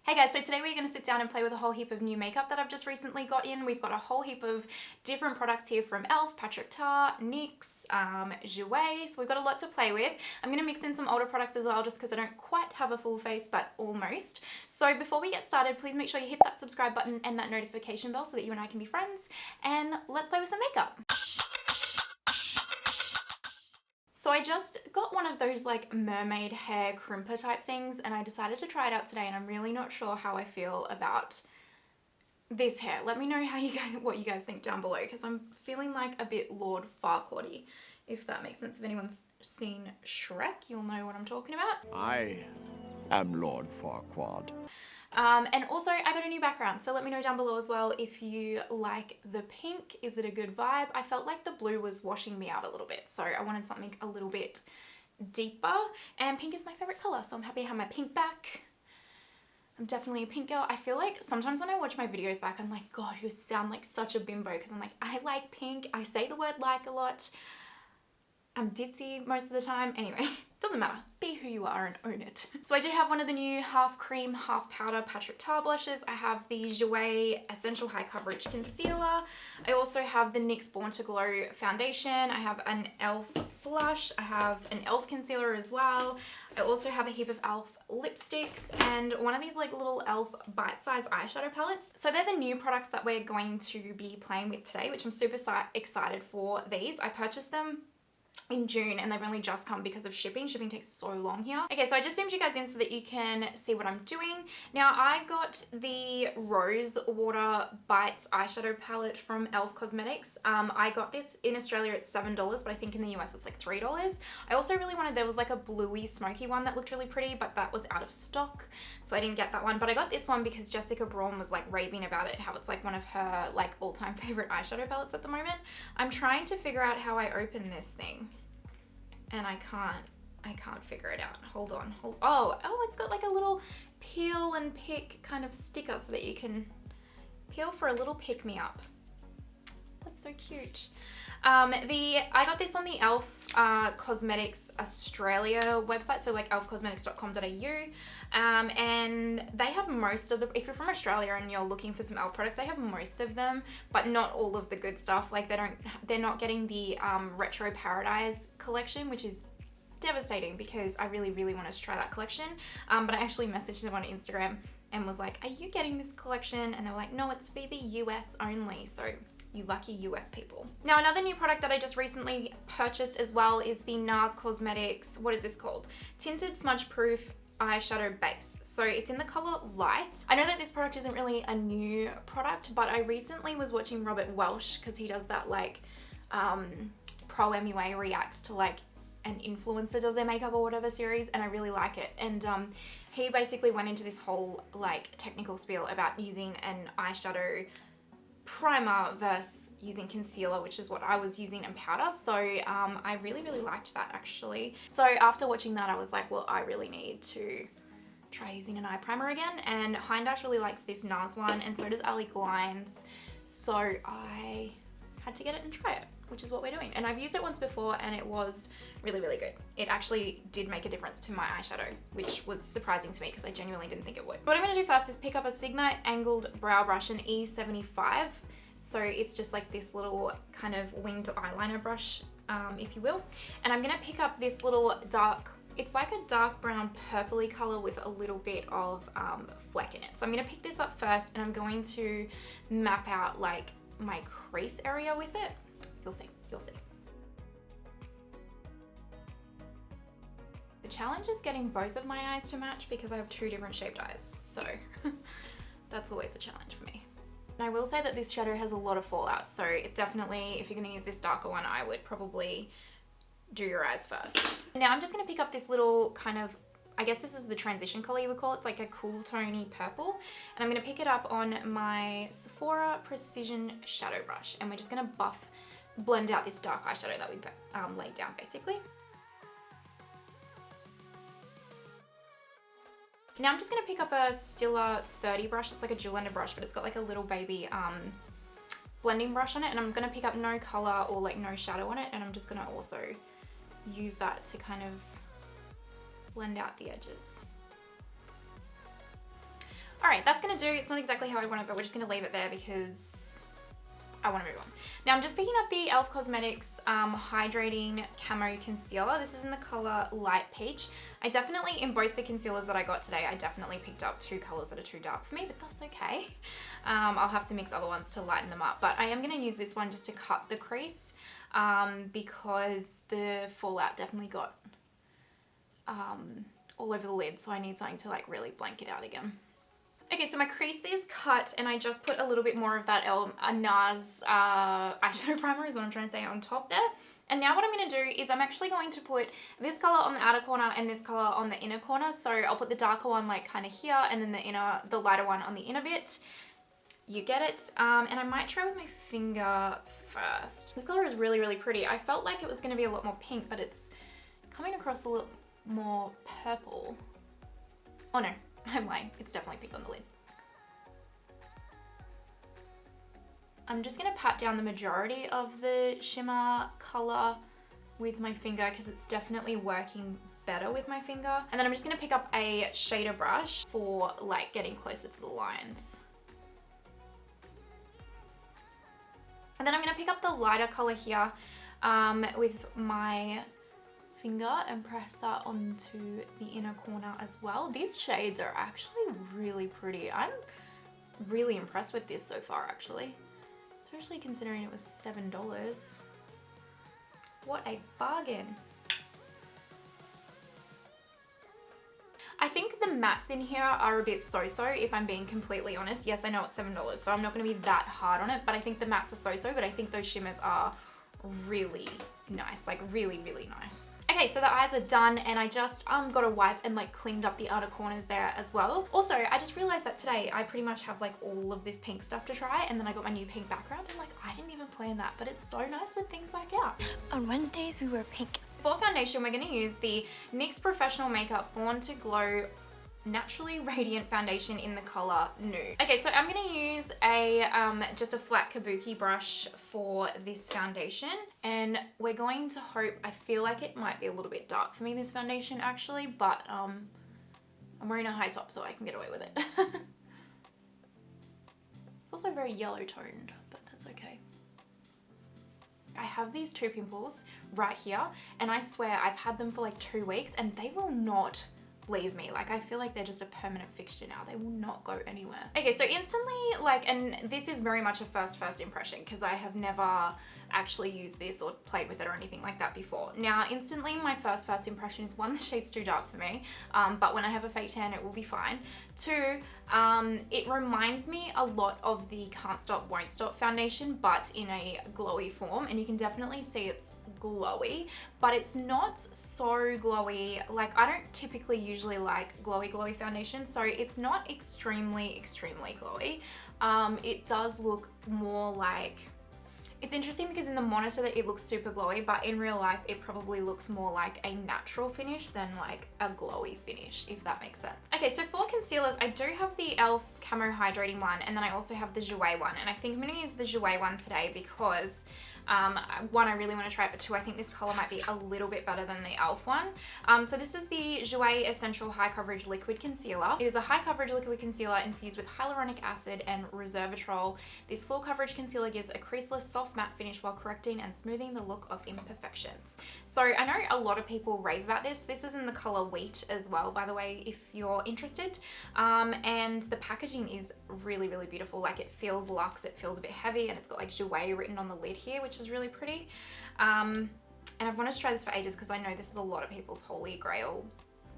Hey guys, so today we're going to sit down and play with a whole heap of new makeup that I've just recently got in. We've got a whole heap of different products here from e.l.f., Patrick Tarr, NYX, Jouer, so we've got a lot to play with. I'm going to mix in some older products as well just because I don't quite have a full face, but almost. So before we get started, please make sure you hit that subscribe button and that notification bell so that you and I can be friends, and let's play with some makeup. So I just got one of those like mermaid hair crimper type things and I decided to try it out today, and I'm really not sure how I feel about this hair. Let me know what you guys think down below, because I'm feeling like a bit Lord Farquaad-y, if that makes sense. If anyone's seen Shrek, you'll know what I'm talking about. I am Lord Farquaad. And also I got a new background, so let me know down below as well if you like the pink. Is it a good vibe? I felt like the blue was washing me out a little bit, so I wanted something a little bit deeper, and pink is my favorite color, so I'm happy to have my pink back. I'm definitely a pink girl. I feel like sometimes when I watch my videos back, I'm like, God, you sound like such a bimbo, because I'm like, I like pink. I say the word like a lot. I'm ditzy most of the time. Anyway, doesn't matter. Be who you are and own it. So I do have one of the new half cream, half powder Patrick Tarr blushes. I have the Jouer Essential High Coverage Concealer. I also have the NYX Born to Glow foundation. I have an e.l.f. blush. I have an e.l.f. concealer as well. I also have a heap of e.l.f. lipsticks and one of these like little e.l.f. bite-sized eyeshadow palettes. So they're the new products that we're going to be playing with today, which I'm super excited for these. I purchased them in June and they've only just come because of shipping. Shipping takes so long here. Okay, so I just zoomed you guys in so that you can see what I'm doing. Now I got the Rose Water Bites eyeshadow palette from e.l.f. Cosmetics. I got this in Australia at $7, but I think in the US it's like $3. I also really wanted, there was like a bluey smoky one that looked really pretty, but that was out of stock, so I didn't get that one. But I got this one because Jessica Braun was like raving about it, how it's like one of her like all-time favorite eyeshadow palettes at the moment. I'm trying to figure out how I open this thing, and I can't figure it out. Hold on. Oh, it's got like a little peel and pick kind of sticker so that you can peel for a little pick-me-up. That's so cute. I got this on the e.l.f. Cosmetics Australia website, so like elfcosmetics.com.au, and they have most of the, if you're from Australia and you're looking for some e.l.f. products, they have most of them, but not all of the good stuff. Like they're not getting the Retro Paradise collection, which is devastating because I really wanted to try that collection. But I actually messaged them on Instagram and was like, are you getting this collection? And they were like, no, it's for the US only. So you lucky US people. Now another new product that I just recently purchased as well is the NARS Cosmetics, what is this called? Tinted Smudge Proof Eyeshadow Base. So it's in the color Light. I know that this product isn't really a new product, but I recently was watching Robert Welsh, because he does that like Pro MUA reacts to like an influencer does their makeup or whatever series, and I really like it. And he basically went into this whole like technical spiel about using an eyeshadow primer versus using concealer, which is what I was using, and powder. So I really liked that actually. So after watching that, I was like, well, I really need to try using an eye primer again. And Hindash really likes this NARS one, and so does Ali Glines. So I had to get it and try it, which is what we're doing. And I've used it once before and it was really good. It actually did make a difference to my eyeshadow, which was surprising to me because I genuinely didn't think it would. What I'm gonna do first is pick up a Sigma angled brow brush, an E75. So it's just like this little kind of winged eyeliner brush, if you will. And I'm gonna pick up this little dark, it's like a dark brown purpley color with a little bit of fleck in it. So I'm gonna pick this up first and I'm going to map out like my crease area with it. You'll see. The challenge is getting both of my eyes to match because I have two different shaped eyes. So that's always a challenge for me. And I will say that this shadow has a lot of fallout. So it definitely, if you're gonna use this darker one, I would probably do your eyes first. Now I'm just gonna pick up this little kind of, I guess this is the transition color you would call it. It's like a cool tony purple. And I'm gonna pick it up on my Sephora Precision Shadow Brush. And we're just gonna blend out this dark eyeshadow that we laid down basically. Now I'm just gonna pick up a Stila 30 brush. It's like a dual ended brush, but it's got like a little baby blending brush on it. And I'm gonna pick up no color or like no shadow on it. And I'm just gonna also use that to kind of blend out the edges. All right, that's gonna do. It's not exactly how I want it, but we're just gonna leave it there because I want to move on. Now I'm just picking up the e.l.f. Cosmetics Hydrating Camo Concealer. This is in the color Light Peach. I definitely, in both the concealers that I got today, I definitely picked up two colors that are too dark for me, but that's okay. I'll have to mix other ones to lighten them up, but I am going to use this one just to cut the crease because the fallout definitely got all over the lid, so I need something to like really blank it out again. Okay, so my crease is cut and I just put a little bit more of that NARS eyeshadow primer is what I'm trying to say on top there. And now what I'm going to do is I'm actually going to put this color on the outer corner and this color on the inner corner. So I'll put the darker one like kind of here and then the lighter one on the inner bit. You get it. And I might try with my finger first. This color is really, really pretty. I felt like it was going to be a lot more pink, but it's coming across a little more purple. Oh no. I'm lying, it's definitely pink on the lid. I'm just gonna pat down the majority of the shimmer color with my finger because it's definitely working better with my finger. And then I'm just gonna pick up a shader brush for like getting closer to the lines. And then I'm gonna pick up the lighter color here with my finger and press that onto the inner corner as well. These shades are actually really pretty. I'm really impressed with this so far actually, especially considering it was $7. What a bargain. I think the mattes in here are a bit so-so if I'm being completely honest. Yes, I know it's $7, so I'm not going to be that hard on it, but I think the mattes are so-so, but I think those shimmers are really nice, like really, really nice. Okay, so the eyes are done and I just got a wipe and like cleaned up the outer corners there as well. Also, I just realized that today I pretty much have like all of this pink stuff to try, and then I got my new pink background and like I didn't even plan that, but it's so nice when things work out. On Wednesdays we wear pink. For foundation, we're going to use the NYX Professional Makeup Born to Glow Naturally Radiant Foundation in the color Nude. Okay, so I'm going to use a just a flat kabuki brush for this foundation, and we're going to hope, I feel like it might be a little bit dark for me, this foundation actually, but I'm wearing a high top so I can get away with it. It's also very yellow toned, but that's okay. I have these two pimples right here and I swear I've had them for like 2 weeks and they will not leave me. Like I feel like they're just a permanent fixture now. They will not go anywhere. Okay, so instantly like, and this is very much a first impression because I have never actually used this or played with it or anything like that before. Now instantly my first impression is, one, the shade's too dark for me, but when I have a fake tan it will be fine. 2, it reminds me a lot of the Can't Stop Won't Stop foundation, but in a glowy form, and you can definitely see it's glowy, but it's not so glowy. Like I don't typically usually like glowy foundation, so it's not extremely glowy. It does look more like, it's interesting because in the monitor that it looks super glowy, but in real life it probably looks more like a natural finish than like a glowy finish, if that makes sense. Okay, so for concealers, I do have the e.l.f. Camo Hydrating one, and then I also have the Jouer one, and I think I'm going to use the Jouer one today because 1, I really want to try it, but 2, I think this color might be a little bit better than the e.l.f. one. So this is the Jouer Essential High Coverage Liquid Concealer. It is a high coverage liquid concealer infused with hyaluronic acid and resveratrol. This full coverage concealer gives a creaseless, soft matte finish while correcting and smoothing the look of imperfections. So I know a lot of people rave about this. This is in the color Wheat as well, by the way, if you're interested. And the packaging is really beautiful. Like it feels luxe, it feels a bit heavy, and it's got like Jouer written on the lid here, which is really pretty. And I've wanted to try this for ages because I know this is a lot of people's holy grail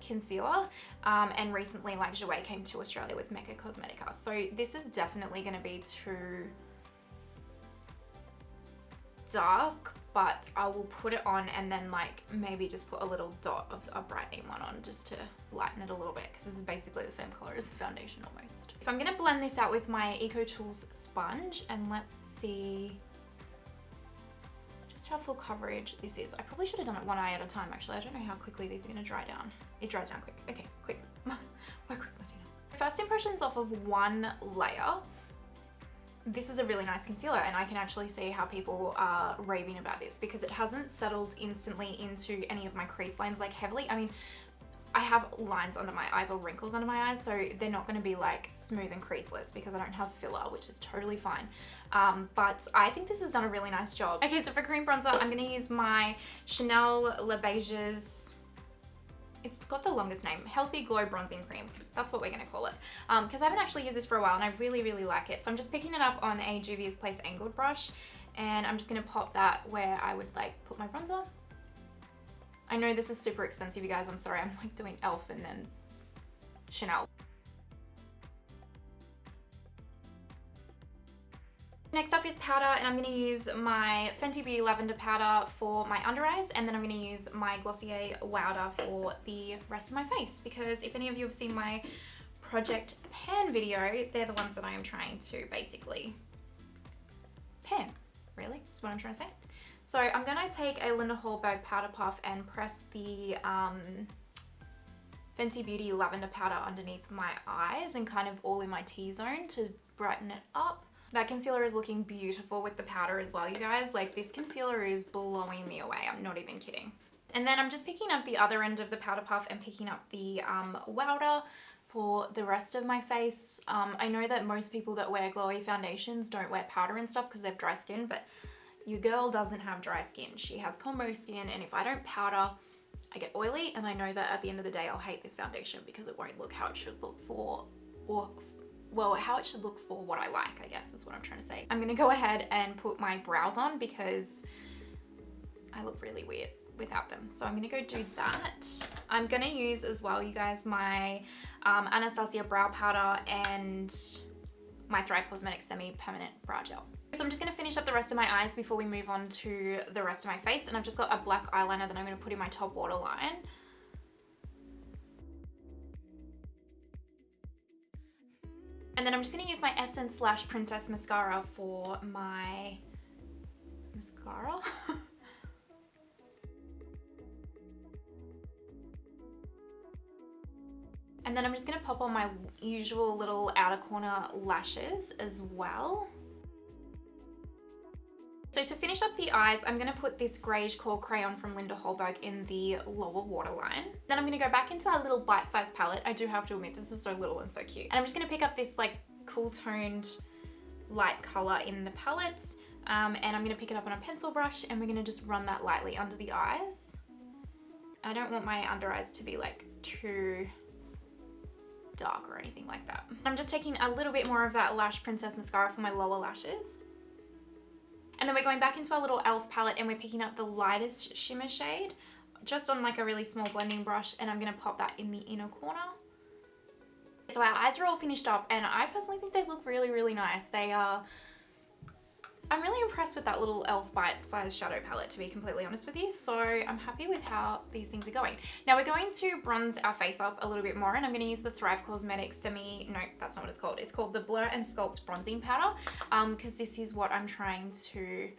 concealer, and recently like Jouer came to Australia with Mecca Cosmetica, so this is definitely going to be too dark, but I will put it on and then like maybe just put a little dot of a brightening one on just to lighten it a little bit, because this is basically the same color as the foundation almost. So I'm going to blend this out with my EcoTools sponge, and let's see just how full coverage this is. I probably should have done it one eye at a time actually. I don't know how quickly these are going to dry down. It dries down quick. Okay, quick. Why quick, Martina? First impressions off of one layer. This is a really nice concealer, and I can actually see how people are raving about this because it hasn't settled instantly into any of my crease lines like heavily. I mean, I have lines under my eyes or wrinkles under my eyes, so they're not going to be like smooth and creaseless because I don't have filler, which is totally fine. But I think this has done a really nice job. Okay, so for cream bronzer, I'm going to use my Chanel Le Beige's, it's got the longest name, Healthy Glow Bronzing Cream. That's what we're going to call it. Because I haven't actually used this for a while and I really, really like it. So I'm just picking it up on a Juvia's Place angled brush, and I'm just going to pop that where I would like put my bronzer. I know this is super expensive, you guys. I'm sorry. I'm like doing e.l.f. and then Chanel. Next up is powder, and I'm going to use my Fenty Beauty Lavender powder for my under eyes, and then I'm going to use my Glossier Powder for the rest of my face, because if any of you have seen my Project Pan video, they're the ones that I am trying to basically pan, really, is what I'm trying to say. So I'm going to take a Linda Hallberg powder puff and press the Fenty Beauty Lavender powder underneath my eyes and kind of all in my T-zone to brighten it up. That concealer is looking beautiful with the powder as well, you guys. Like, this concealer is blowing me away. I'm not even kidding. And then I'm just picking up the other end of the powder puff and picking up the powder for the rest of my face. I know that most people that wear glowy foundations don't wear powder and stuff because they have dry skin, but your girl doesn't have dry skin. She has combo skin, and if I don't powder, I get oily, and I know that at the end of the day, I'll hate this foundation because it won't look how it should look for, or well, how it should look for what I like, I guess is what I'm trying to say. I'm gonna go ahead and put my brows on because I look really weird without them. So I'm gonna go do that. I'm gonna use as well, you guys, my Anastasia brow powder and my Thrive Cosmetics semi-permanent brow gel. So I'm just gonna finish up the rest of my eyes before we move on to the rest of my face. And I've just got a black eyeliner that I'm gonna put in my top waterline. And then I'm just going to use my Essence Lash Princess Mascara for my mascara. And then I'm just going to pop on my usual little outer corner lashes as well. So to finish up the eyes, I'm going to put this greyish coral crayon from Linda Hallberg in the lower waterline. Then I'm going to go back into our little bite-sized palette. I do have to admit, this is so little and so cute. And I'm just going to pick up this like cool toned light colour in the palettes. And I'm going to pick it up on a pencil brush, and we're going to just run that lightly under the eyes. I don't want my under eyes to be like too dark or anything like that. I'm just taking a little bit more of that Lash Princess Mascara for my lower lashes. And then we're going back into our little e.l.f. palette, and we're picking up the lightest shimmer shade just on like a really small blending brush, and I'm going to pop that in the inner corner. So our eyes are all finished up, and I personally think they look really, really nice. They are, I'm really impressed with that little e.l.f. bite-sized shadow palette, to be completely honest with you. So I'm happy with how these things are going. Now we're going to bronze our face up a little bit more, and I'm going to use the Thrive Cosmetics no, that's not what it's called. It's called the Blur and Sculpt Bronzing Powder, because this is what I'm trying to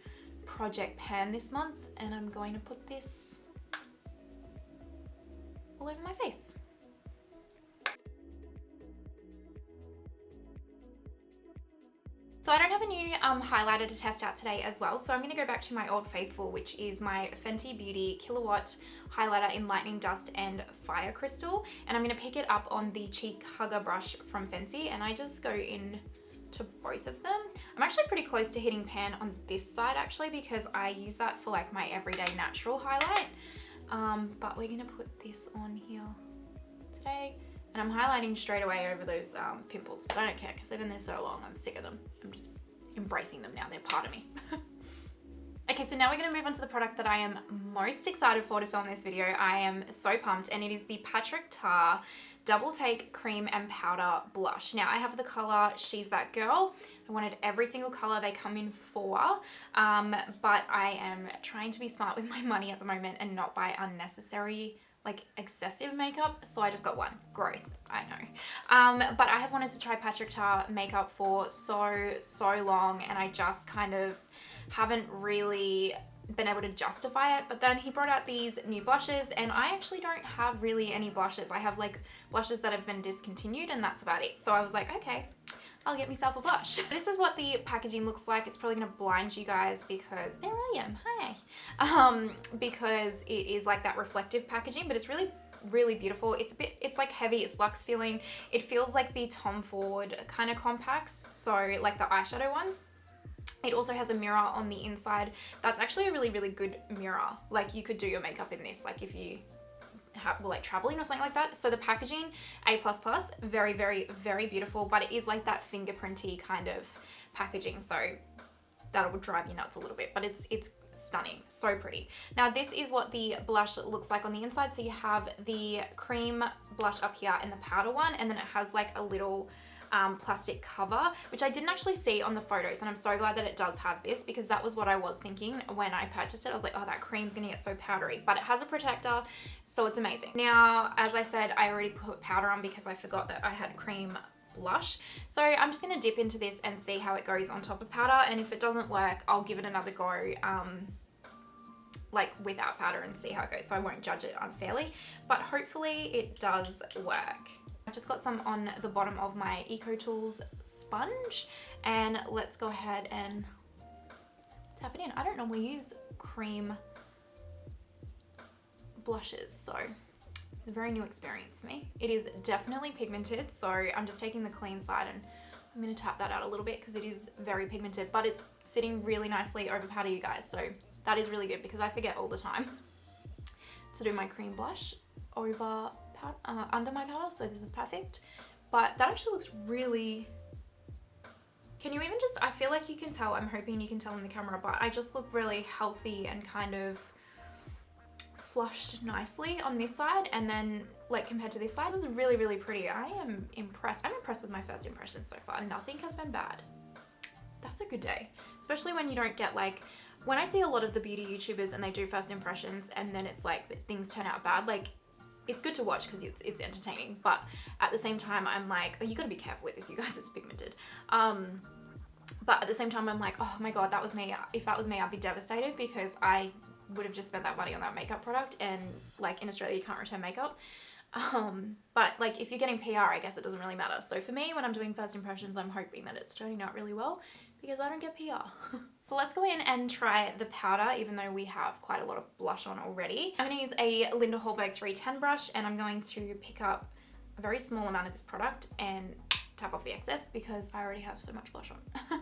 project pan this month, and I'm going to put this all over my face. So I don't have a new highlighter to test out today as well, so I'm going to go back to my old faithful, which is my Fenty Beauty Kilowatt highlighter in Lightning Dust and Fire Crystal, and I'm going to pick it up on the Cheek Hugger brush from Fenty, and I just go in to both of them. I'm actually pretty close to hitting pan on this side actually, because I use that for like my everyday natural highlight, but we're going to put this on here today. And I'm highlighting straight away over those pimples, but I don't care because they've been there so long. I'm sick of them. I'm just embracing them now. They're part of me. Okay, so now we're going to move on to the product that I am most excited for to film this video. I am so pumped, and it is the Patrick Tarr Double Take Cream and Powder Blush. Now I have the color She's That Girl. I wanted every single color they come in for, but I am trying to be smart with my money at the moment and not buy unnecessary, like excessive makeup, so I just got one. Growth, I know. But I have wanted to try Patrick Tarr makeup for so long, and I just kind of haven't really been able to justify it. But then he brought out these new blushes, and I actually don't have really any blushes. I have like blushes that have been discontinued, and that's about it. So I was like, okay, I'll get myself a blush. This is what the packaging looks like. It's probably gonna blind you guys because there I am, hi. Because it is like that reflective packaging, but it's really really beautiful. It's like heavy, it's luxe feeling. It feels like the Tom Ford kind of compacts, so like the eyeshadow ones. It also has a mirror on the inside. That's actually a really, really good mirror. Like you could do your makeup in this, like if you were like traveling or something like that. So the packaging, A++, very, very, very beautiful, but it is like that fingerprinty kind of packaging. So that'll drive you nuts a little bit, but it's stunning, so pretty. Now this is what the blush looks like on the inside. So you have the cream blush up here and the powder one, and then it has like a little plastic cover, which I didn't actually see on the photos, and I'm so glad that it does have this, because that was what I was thinking when I purchased it. I was like, oh, that cream's gonna get so powdery, but it has a protector, so it's amazing. Now, as I said, I already put powder on because I forgot that I had cream blush, so I'm just gonna dip into this and see how it goes on top of powder, and if it doesn't work, I'll give it another go like without powder and see how it goes, so I won't judge it unfairly, but hopefully it does work. I've just got some on the bottom of my Eco Tools sponge, and let's go ahead and tap it in. I don't normally use cream blushes, so it's a very new experience for me. It is definitely pigmented, so I'm just taking the clean side and I'm going to tap that out a little bit because it is very pigmented, but it's sitting really nicely over powder, you guys, so that is really good because I forget all the time to do my cream blush over under my powder, so this is perfect. But that actually looks really, can you even just, I feel like you can tell, I'm hoping you can tell in the camera, but I just look really healthy and kind of flushed nicely on this side, and then like compared to this side, this is really, really pretty. I am impressed. I'm impressed with my first impressions so far. Nothing has been bad. That's a good day, especially when you don't get like, when I see a lot of the beauty YouTubers and they do first impressions and then it's like things turn out bad, like it's good to watch because it's entertaining, but at the same time I'm like, oh, you gotta be careful with this, you guys, it's pigmented. But at the same time I'm like, oh my god, that was me. If that was me, I'd be devastated because I would have just spent that money on that makeup product, and like in Australia you can't return makeup. But like if you're getting PR, I guess it doesn't really matter. So for me, when I'm doing first impressions, I'm hoping that it's turning out really well because I don't get PR. So let's go in and try the powder, even though we have quite a lot of blush on already. I'm gonna use a Linda Hallberg 310 brush, and I'm going to pick up a very small amount of this product and tap off the excess because I already have so much blush on.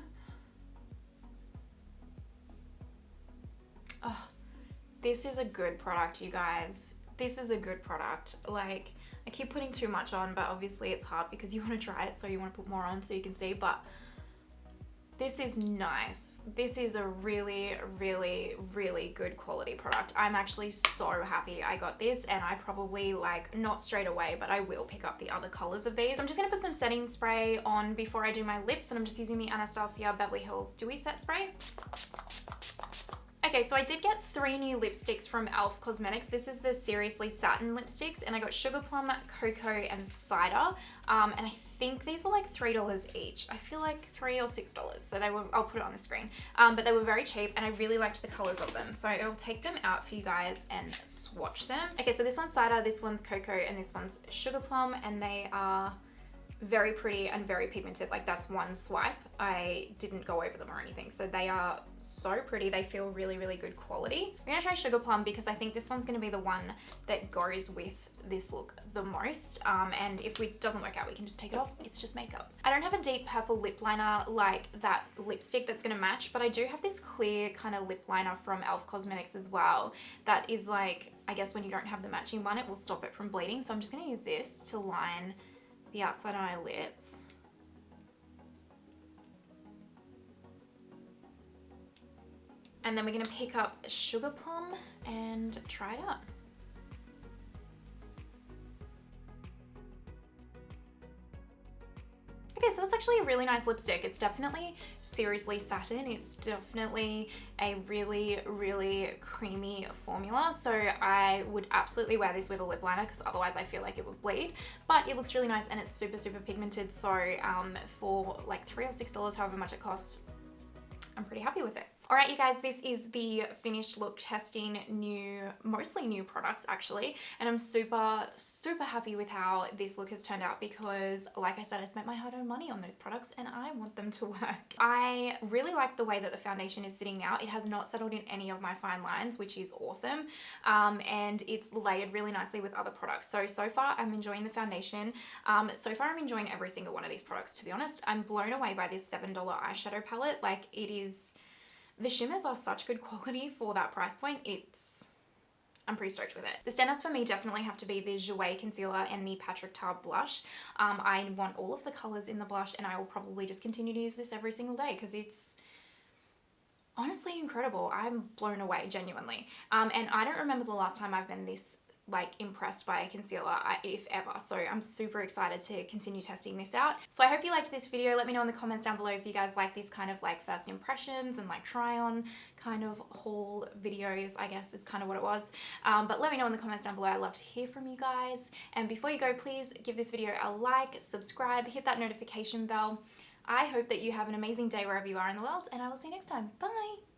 Oh, this is a good product, you guys. This is a good product. Like, I keep putting too much on, but obviously it's hard because you want to try it, so you want to put more on so you can see, but this is nice. This is a really, really, really good quality product. I'm actually so happy I got this, and I probably, like, not straight away, but I will pick up the other colors of these. I'm just gonna put some setting spray on before I do my lips, and I'm just using the Anastasia Beverly Hills Dewy Set Spray. Okay, so I did get 3 new lipsticks from e.l.f. Cosmetics. This is the Seriously Satin lipsticks, and I got Sugar Plum, Cocoa, and Cider. And I think these were like $3 each. I feel like $3 or $6. So they were, I'll put it on the screen. But they were very cheap, and I really liked the colors of them. So I'll take them out for you guys and swatch them. Okay, so this one's Cider, this one's Cocoa, and this one's Sugar Plum, and they are very pretty and very pigmented. Like, that's one swipe. I didn't go over them or anything, so they are so pretty. They feel really, really good quality. I'm gonna try Sugar Plum because I think this one's gonna be the one that goes with this look the most, and if it doesn't work out, we can just take it off. It's just makeup. I don't have a deep purple lip liner like that lipstick that's gonna match, but I do have this clear kind of lip liner from e.l.f. Cosmetics as well that is like, I guess when you don't have the matching one, it will stop it from bleeding. So I'm just gonna use this to line the outside of my lips. And then we're gonna pick up Sugar Plum and try it out. Okay, so that's actually a really nice lipstick. It's definitely Seriously Satin. It's definitely a really, really creamy formula. So I would absolutely wear this with a lip liner because otherwise I feel like it would bleed. But it looks really nice and it's super, super pigmented. So for like $3 or $6, however much it costs, I'm pretty happy with it. Alright you guys, this is the finished look testing mostly new products actually, and I'm super happy with how this look has turned out because like I said, I spent my hard-earned money on those products and I want them to work. I really like the way that the foundation is sitting now. It has not settled in any of my fine lines, which is awesome, and it's layered really nicely with other products. So far I'm enjoying the foundation. So far I'm enjoying every single one of these products, to be honest. I'm blown away by this $7 eyeshadow palette. Like, it is... The shimmers are such good quality for that price point. I'm pretty stoked with it. The standouts for me definitely have to be the Jouer concealer and the Patrick Tarr blush. I want all of the colors in the blush and I will probably just continue to use this every single day because it's honestly incredible. I'm blown away, genuinely. And I don't remember the last time I've been this like impressed by a concealer, if ever. So I'm super excited to continue testing this out. So I hope you liked this video. Let me know in the comments down below if you guys like these kind of like first impressions and like try on kind of haul videos, I guess is kind of what it was. But let me know in the comments down below. I'd love to hear from you guys. And before you go, please give this video a like, subscribe, hit that notification bell. I hope that you have an amazing day wherever you are in the world, and I will see you next time. Bye!